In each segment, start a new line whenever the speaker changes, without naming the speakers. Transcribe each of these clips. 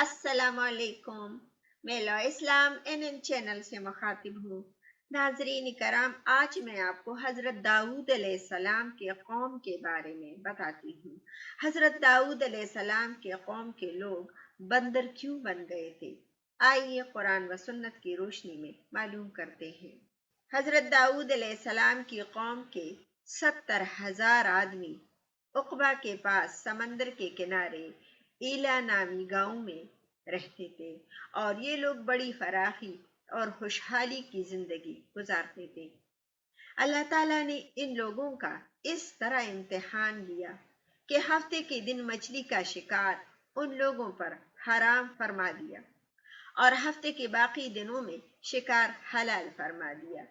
السلام علیکم، میں لا اسلام این چینل سے مخاطب ہوں۔ ناظرین کرام، آج میں آپ کو حضرت داؤد علیہ السلام کے قوم کے بارے میں بتاتی ہوں۔ حضرت داؤد علیہ السلام کے قوم کے لوگ بندر کیوں بن گئے تھے؟ آئیے قرآن و سنت کی روشنی میں معلوم کرتے ہیں۔ حضرت داؤد علیہ السلام کی قوم کے 70,000 آدمی عقبہ کے پاس سمندر کے کنارے ایلا نامی گاؤں میں رہتے تھے، اور یہ لوگ بڑی فراخی اور خوشحالی کی زندگی گزارتے تھے۔ اللہ تعالیٰ نے ان لوگوں کا اس طرح امتحان لیا کہ ہفتے کے دن مچھلی کا شکار ان لوگوں پر حرام فرما دیا، اور ہفتے کے باقی دنوں میں شکار حلال فرما دیا،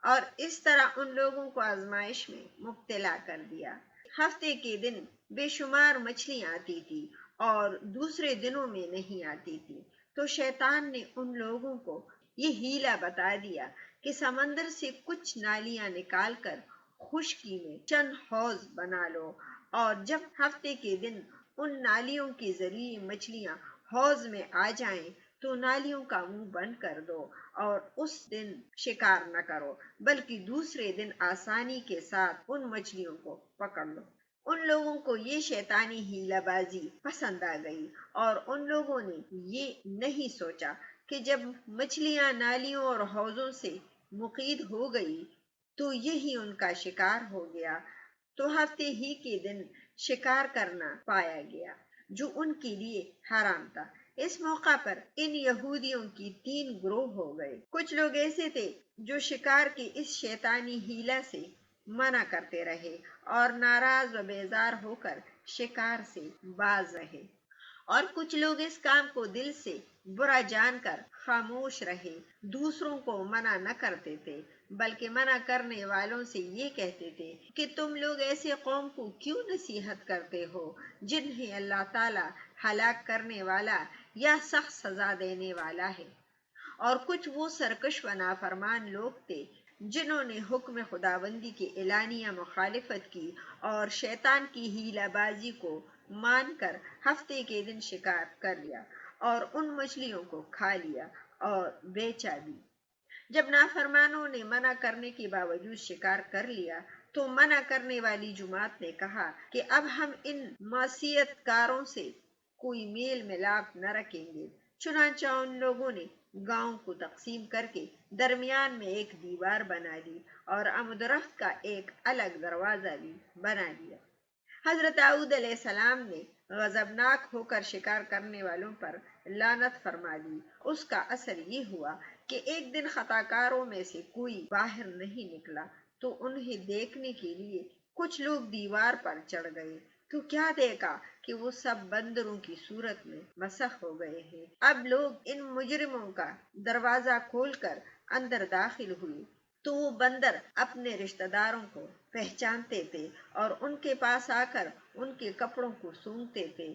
اور اس طرح ان لوگوں کو آزمائش میں مبتلا کر دیا۔ ہفتے کے دن بے شمار مچھلیاں آتی تھی اور دوسرے دنوں میں نہیں آتی تھی، تو شیطان نے ان لوگوں کو یہ ہیلا بتا دیا کہ سمندر سے کچھ نالیاں نکال کر خشکی میں چند حوض بنا لو، اور جب ہفتے کے دن ان نالیوں کے ذریعے مچھلیاں حوض میں آ جائیں تو نالیوں کا منہ بند کر دو، اور اس دن شکار نہ کرو بلکہ دوسرے دن آسانی کے ساتھ ان مچھلیوں کو پکڑ لو۔ ان لوگوں کو یہ شیطانی ہیلا بازی پسند آ گئی، اور ان لوگوں نے یہ نہیں سوچا کہ جب مچھلیاں نالیوں اور حوضوں سے مقید ہو گئی تو یہی ان کا شکار ہو گیا، تو ہفتے ہی کے دن شکار کرنا پایا گیا جو ان کے لیے حرام تھا۔ اس موقع پر ان یہودیوں کی 3 گروہ ہو گئے۔ کچھ لوگ ایسے تھے جو شکار کے اس شیطانی ہیلا سے منع کرتے رہے اور ناراض و بیزار ہو کر شکار سے باز رہے، اور کچھ لوگ اس کام کو دل سے برا جان کر خاموش رہے، دوسروں کو منع نہ کرتے تھے بلکہ منع کرنے والوں سے یہ کہتے تھے کہ تم لوگ ایسے قوم کو کیوں نصیحت کرتے ہو جنہیں اللہ تعالیٰ ہلاک کرنے والا یا سخت سزا دینے والا ہے۔ اور کچھ وہ سرکش و نافرمان لوگ تھے جنہوں نے حکم خداوندی کی اعلانیہ مخالفت کی اور شیطان کی ہیلا بازی کو مان کر ہفتے کے دن شکار کر لیا اور ان مچھلیوں کو کھا لیا اور بیچا بھی۔ جب نافرمانوں نے منع کرنے کے باوجود شکار کر لیا تو منع کرنے والی جماعت نے کہا کہ اب ہم ان معصیت کاروں سے کوئی میل ملاپ نہ رکھیں گے۔ چنانچہ ان لوگوں نے گاؤں کو تقسیم کر کے درمیان میں ایک دیوار بنا لی اور امدرخت کا ایک الگ دروازہ بھی بنا لیا۔ حضرت داؤد علیہ السلام نے غضبناک ہو کر شکار کرنے والوں پر لعنت فرما دی۔ اس کا اثر یہ ہوا کہ ایک دن خطا کاروں میں سے کوئی باہر نہیں نکلا تو انہیں دیکھنے کے لیے کچھ لوگ دیوار پر چڑھ گئے، تو کیا دیکھا کہ وہ سب بندروں کی صورت میں مسخ ہو گئے ہیں۔ اب لوگ ان مجرموں کا دروازہ کھول کر اندر داخل ہوئے تو وہ بندر اپنے رشتہ داروں کو پہچانتے تھے اور ان کے پاس آ کر ان کے کپڑوں کو سونگھتے تھے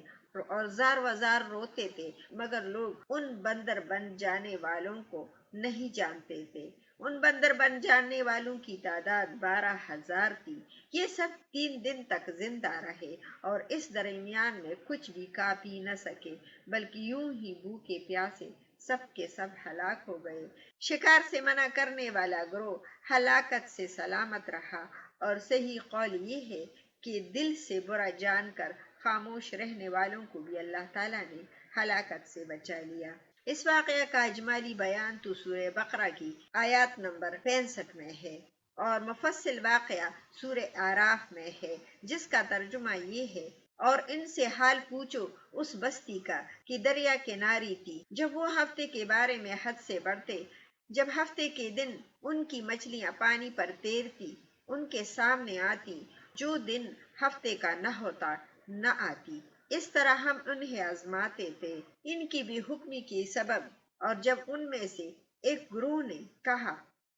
اور زار وزار روتے تھے، مگر لوگ ان بندر بن جانے والوں کو نہیں جانتے تھے۔ ان بندر بن جانے والوں کی تعداد 12,000 تھی۔ یہ سب 3 دن تک زندہ رہے اور اس درمیان میں کچھ بھی کھا پی نہ سکے بلکہ یوں ہی بھوکے پیاسے سب کے سب ہلاک ہو گئے۔ شکار سے منع کرنے والا گروہ ہلاکت سے سلامت رہا، اور صحیح قول یہ ہے کہ دل سے برا جان کر خاموش رہنے والوں کو بھی اللہ تعالیٰ نے ہلاکت سے بچا لیا۔ اس واقعہ کا اجمالی بیان تو سورہ بقرہ کی آیات نمبر 65 میں ہے، اور مفصل واقعہ سورہ اعراف میں ہے، جس کا ترجمہ یہ ہے: اور ان سے حال پوچھو اس بستی کا کہ دریا کناری تھی، جب وہ ہفتے کے بارے میں حد سے بڑھتے، جب ہفتے کے دن ان کی مچھلیاں پانی پر تیرتی ان کے سامنے آتی، جو دن ہفتے کا نہ ہوتا نہ آتی۔ اس طرح ہم انہیں آزماتے تھے ان کی بے حکمی کے سبب۔ اور جب ان میں سے ایک گروہ نے کہا،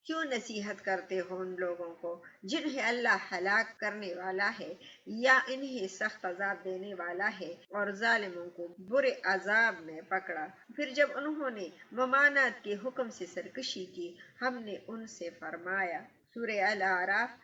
کیوں نصیحت کرتے ہو ان لوگوں کو جنہیں اللہ ہلاک کرنے والا ہے یا انہیں سخت عذاب دینے والا ہے، اور ظالموں کو برے عذاب میں پکڑا۔ پھر جب انہوں نے ممانعت کے حکم سے سرکشی کی، ہم نے ان سے فرمایا۔ سورہ الاعراف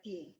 3।